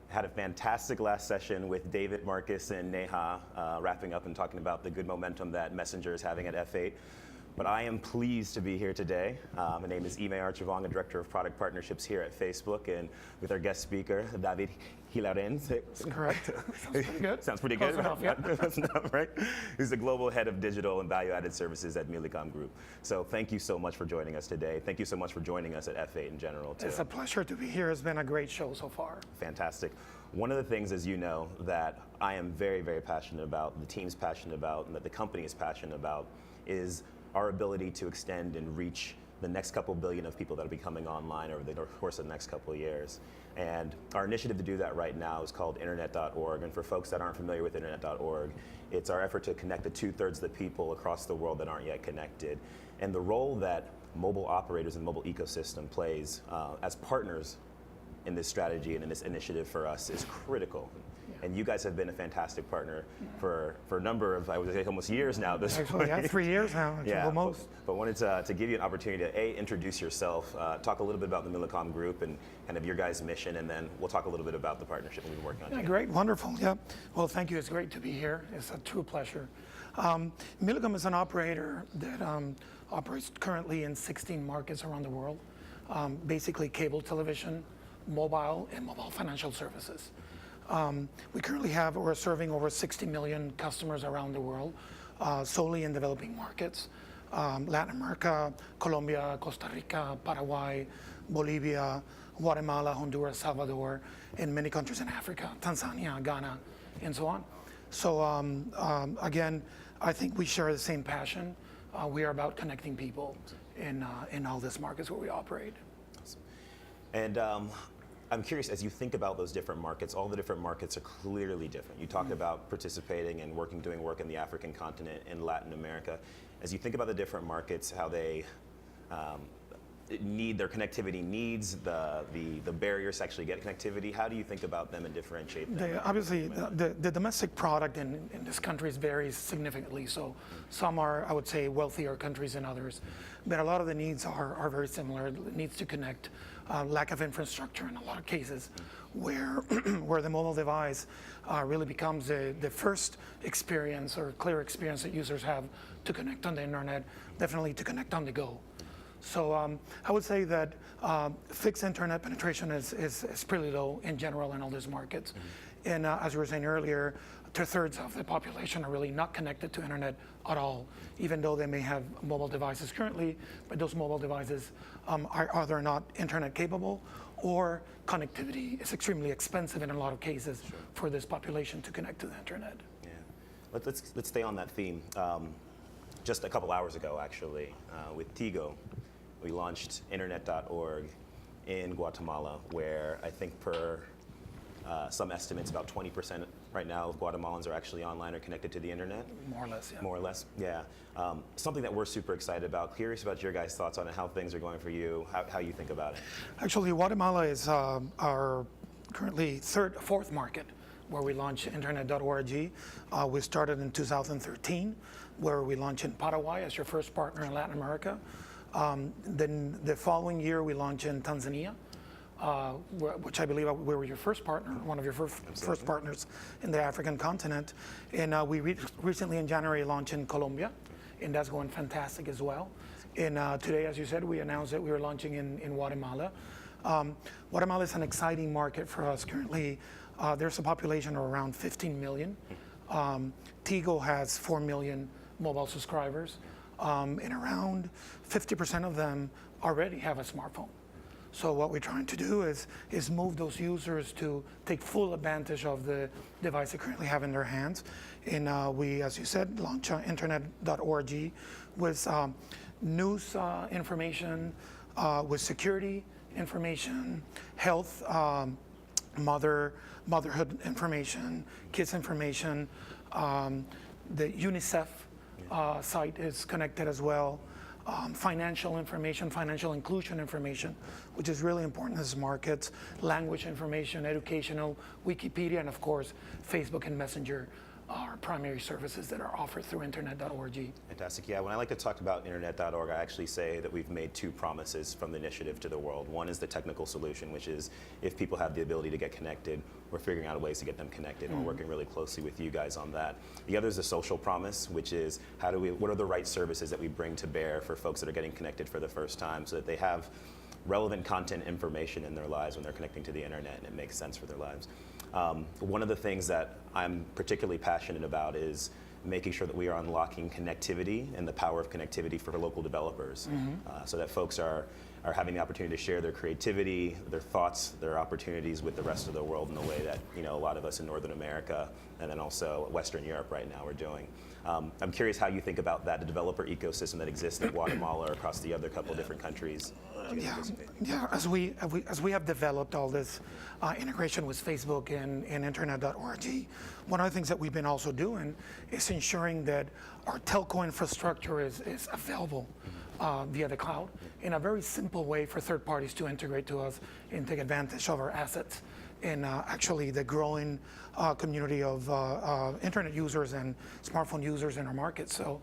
Had a fantastic last session with David, Marcus, and Neha, wrapping up and talking about the good momentum that Messenger is having at F8. But I am pleased to be here today. My name is Ime Archivong, Director of Product Partnerships here at Facebook, and with our guest speaker, David Hilaren. That's correct. Sounds pretty good. Sounds pretty good. That's enough, right? He's the Global Head of Digital and Value-Added Services at Millicom Group. So thank you so much for joining us today. Thank you so much for joining us at F8 in general, too. It's a pleasure to be here. It's been a great show so far. Fantastic. One of the things, as you know, that I am very, very passionate about, the team's passionate about, and that the company is passionate about, is our ability to extend and reach the next couple billion of people that will be coming online over the course of the next couple of years. And our initiative to do that right now is called internet.org. And for folks that aren't familiar with internet.org, it's our effort to connect the 2/3 of the people across the world that aren't yet connected. And the role that mobile operators and mobile ecosystem plays as partners in this strategy and in this initiative for us is critical. And you guys have been a fantastic partner for a number of, I would say, almost years now at this point. Yeah, 3 years now, almost. But wanted to give you an opportunity to introduce yourself, talk a little bit about the Millicom Group and kind of your guys' mission, and then we'll talk a little bit about the partnership we've been working on. Yeah, great, wonderful, yeah. Well, thank you, it's great to be here. It's a true pleasure. Millicom is an operator that operates currently in 16 markets around the world, basically cable television, mobile, and mobile financial services. We currently we're serving over 60 million customers around the world, solely in developing markets. Latin America, Colombia, Costa Rica, Paraguay, Bolivia, Guatemala, Honduras, Salvador, and many countries in Africa, Tanzania, Ghana, and so on. So again, I think we share the same passion. We are about connecting people in all these markets where we operate. And I'm curious, as you think about those different markets, all the different markets are clearly different. You talked about participating and doing work in the African continent and Latin America. As you think about the different markets, how they need their connectivity needs, the barriers to actually get connectivity, how do you think about them and differentiate them? Obviously, the domestic product in this country varies significantly. So some are, I would say, wealthier countries than others. But a lot of the needs are very similar. It needs to connect, lack of infrastructure in a lot of cases, where the mobile device really becomes the first experience or clear experience that users have to connect on the internet, definitely to connect on the go. So I would say that fixed internet penetration is pretty low in general in all these markets. And as we were saying earlier, 2/3 of the population are really not connected to internet at all, even though they may have mobile devices currently, but those mobile devices are either not internet capable or connectivity is extremely expensive in a lot of cases for this population to connect to the internet. Yeah, let's stay on that theme. Just a couple hours ago, actually, with Tigo, we launched internet.org in Guatemala, where I think per some estimates, about 20% right now of Guatemalans are actually online or connected to the internet. More or less, yeah. More or less, yeah. Something that we're super excited about. Curious about your guys' thoughts on it, how things are going for you, how you think about it. Actually, Guatemala is our currently fourth market where we launched internet.org. We started in 2013, where we launched in Paraguay as your first partner in Latin America. Then the following year, we launched in Tanzania, which I believe we were your first partner, one of your first partners in the African continent. And we recently in January launched in Colombia, and that's going fantastic as well. And today, as you said, we announced that we were launching in Guatemala. Guatemala is an exciting market for us. Currently, there's a population of around 15 million. Tigo has 4 million mobile subscribers, and around 50% of them already have a smartphone. So what we're trying to do is move those users to take full advantage of the device they currently have in their hands. And we, as you said, launch internet.org with news information, with security information, health, motherhood information, kids information. The UNICEF site is connected as well. Financial information, financial inclusion information, which is really important in this market, language information, educational, Wikipedia, and of course, Facebook and Messenger our primary services that are offered through internet.org. Fantastic. Yeah, when I like to talk about internet.org, I actually say that we've made two promises from the initiative to the world. One is the technical solution, which is if people have the ability to get connected, we're figuring out ways to get them connected, and we're working really closely with you guys on that. The other is the social promise, which is what are the right services that we bring to bear for folks that are getting connected for the first time so that they have relevant content information in their lives when they're connecting to the internet and it makes sense for their lives. One of the things that I'm particularly passionate about is making sure that we are unlocking connectivity and the power of connectivity for local developers, so that folks are having the opportunity to share their creativity, their thoughts, their opportunities with the rest of the world in the way that a lot of us in Northern America and then also Western Europe right now are doing. I'm curious how you think about that, the developer ecosystem that exists in Guatemala or across the other couple different countries. Yeah. As we have developed all this integration with Facebook and internet.org, one of the things that we've been also doing is ensuring that our telco infrastructure is available via the cloud in a very simple way for third parties to integrate to us and take advantage of our assets and actually the growing community of internet users and smartphone users in our market. So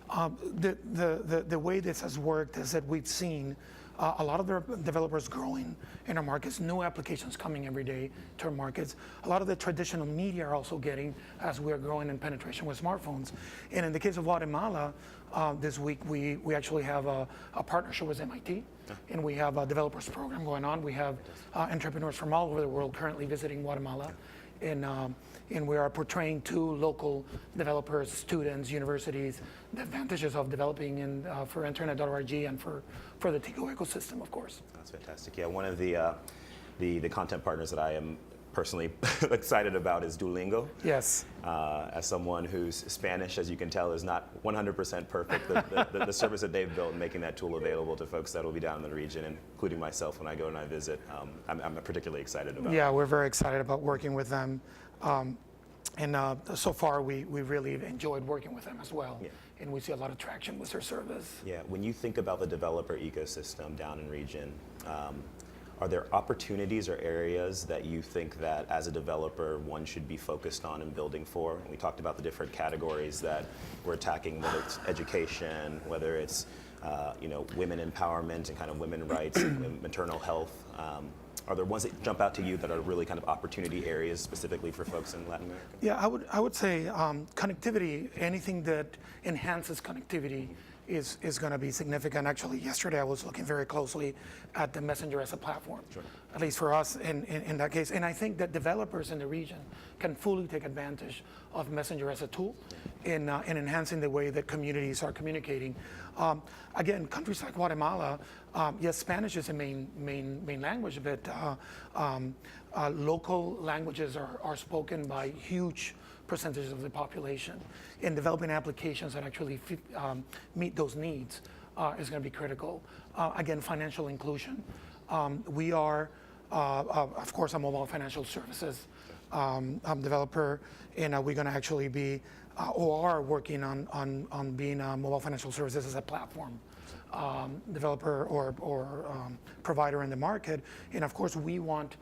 the way this has worked is that we've seen a lot of the developers growing in our markets, new applications coming every day to our markets. A lot of the traditional media are also getting as we're growing in penetration with smartphones. And in the case of Guatemala, this week we actually have a partnership with MIT, and we have a developers program going on. We have entrepreneurs from all over the world currently visiting Guatemala. And we are portraying to local developers, students, universities, the advantages of developing for internet.org and for the Tigo ecosystem, of course. That's fantastic. Yeah, one of the content partners that I am personally excited about is Duolingo. Yes. As someone whose Spanish, as you can tell, is not 100% perfect, the service that they've built and making that tool available to folks that will be down in the region, including myself when I go and I visit, I'm particularly excited about. Yeah, we're very excited about working with them. And so far, we really enjoyed working with them as well. Yeah. And we see a lot of traction with their service. Yeah, when you think about the developer ecosystem down in region, are there opportunities or areas that you think that as a developer one should be focused on and building for? We talked about the different categories that we're attacking, whether it's education, whether it's women empowerment and kind of women rights, and maternal health. Are there ones that jump out to you that are really kind of opportunity areas specifically for folks in Latin America? Yeah, I would say connectivity, anything that enhances connectivity is going to be significant. Actually, yesterday I was looking very closely at the Messenger as a platform, sure, at least for us in that case. And I think that developers in the region can fully take advantage of Messenger as a tool in enhancing the way that communities are communicating. Again, countries like Guatemala, yes, Spanish is a main language, but local languages are spoken by huge percentages of the population. And developing applications that actually meet those needs is going to be critical. Again, financial inclusion. We are, of course, a mobile financial services developer, and we're going to actually be, or are working on being a mobile financial services as a platform developer or provider in the market. And of course, we want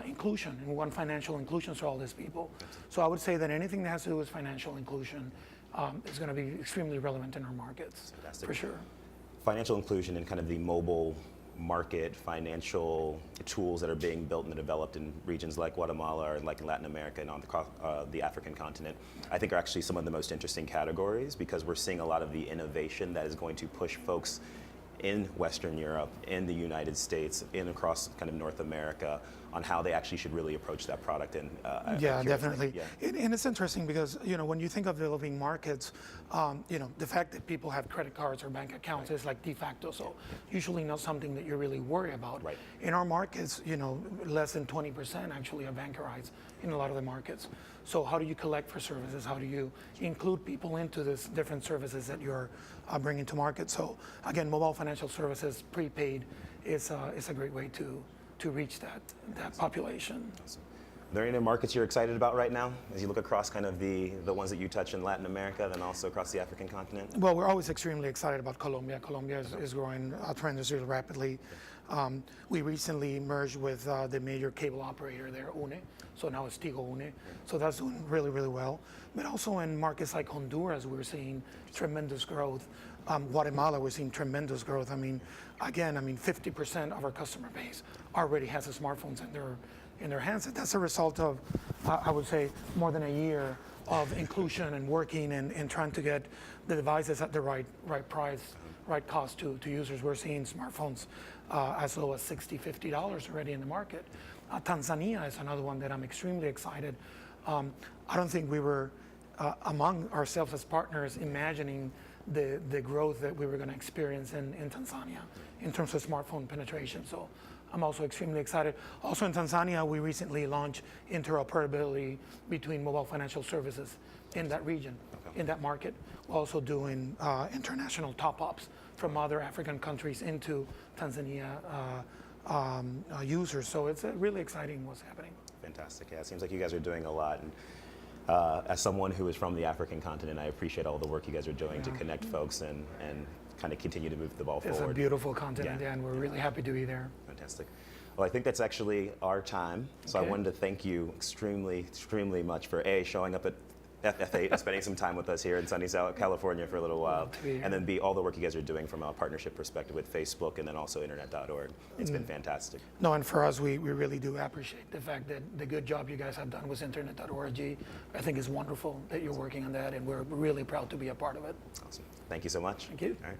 inclusion, and we want financial inclusion for all these people. So I would say that anything that has to do with financial inclusion is going to be extremely relevant in our markets. Fantastic. For sure. Financial inclusion and kind of the mobile market financial tools that are being built and developed in regions like Guatemala or like in Latin America and on the African continent, I think are actually some of the most interesting categories, because we're seeing a lot of the innovation that is going to push folks in Western Europe, in the United States, in across kind of North America, on how they actually should really approach that product. And yeah, definitely. Yeah. And it's interesting because when you think of developing markets, the fact that people have credit cards or bank accounts is like de facto. So usually not something that you really worry about. Right. In our markets, less than 20% actually are bankerized in a lot of the markets. So how do you collect for services? How do you include people into these different services that you're bringing to market? So again, mobile financial services, prepaid, is a great way to reach that population. Awesome. Are there any markets you're excited about right now as you look across kind of the ones that you touch in Latin America, then also across the African continent? Well, we're always extremely excited about Colombia. Colombia is growing tremendously rapidly. We recently merged with the major cable operator there, UNE. So now it's Tigo UNE. So that's doing really, really well. But also in markets like Honduras, we're seeing tremendous growth. Guatemala, we're seeing tremendous growth. I mean, again, 50% of our customer base already has the smartphones in their hands. And that's a result of, I would say, more than a year of inclusion and working and trying to get the devices at the right price, right cost to users. We're seeing smartphones as low as $60, $50 already in the market. Tanzania is another one that I'm extremely excited. I don't think we were among ourselves as partners imagining the growth that we were going to experience in Tanzania in terms of smartphone penetration. So I'm also extremely excited. Also in Tanzania, we recently launched interoperability between mobile financial services in that region, in that market. We're also doing international top-ups from other African countries into Tanzania users. So it's really exciting what's happening. Fantastic. Yeah, it seems like you guys are doing a lot. And as someone who is from the African continent, I appreciate all the work you guys are doing to connect folks and kind of continue to move the ball forward. It's a beautiful continent, and we're really happy to be there. Fantastic. Well, I think that's actually our time. So I wanted to thank you extremely, extremely much for showing up at FF8 and spending some time with us here in sunny South California for a little while, and then all the work you guys are doing from a partnership perspective with Facebook and then also internet.org. It's been fantastic. No, and for us, we really do appreciate the fact that the good job you guys have done with internet.org. I think it's wonderful that you're working on that, and we're really proud to be a part of it. Awesome. Thank you so much. Thank you. All right.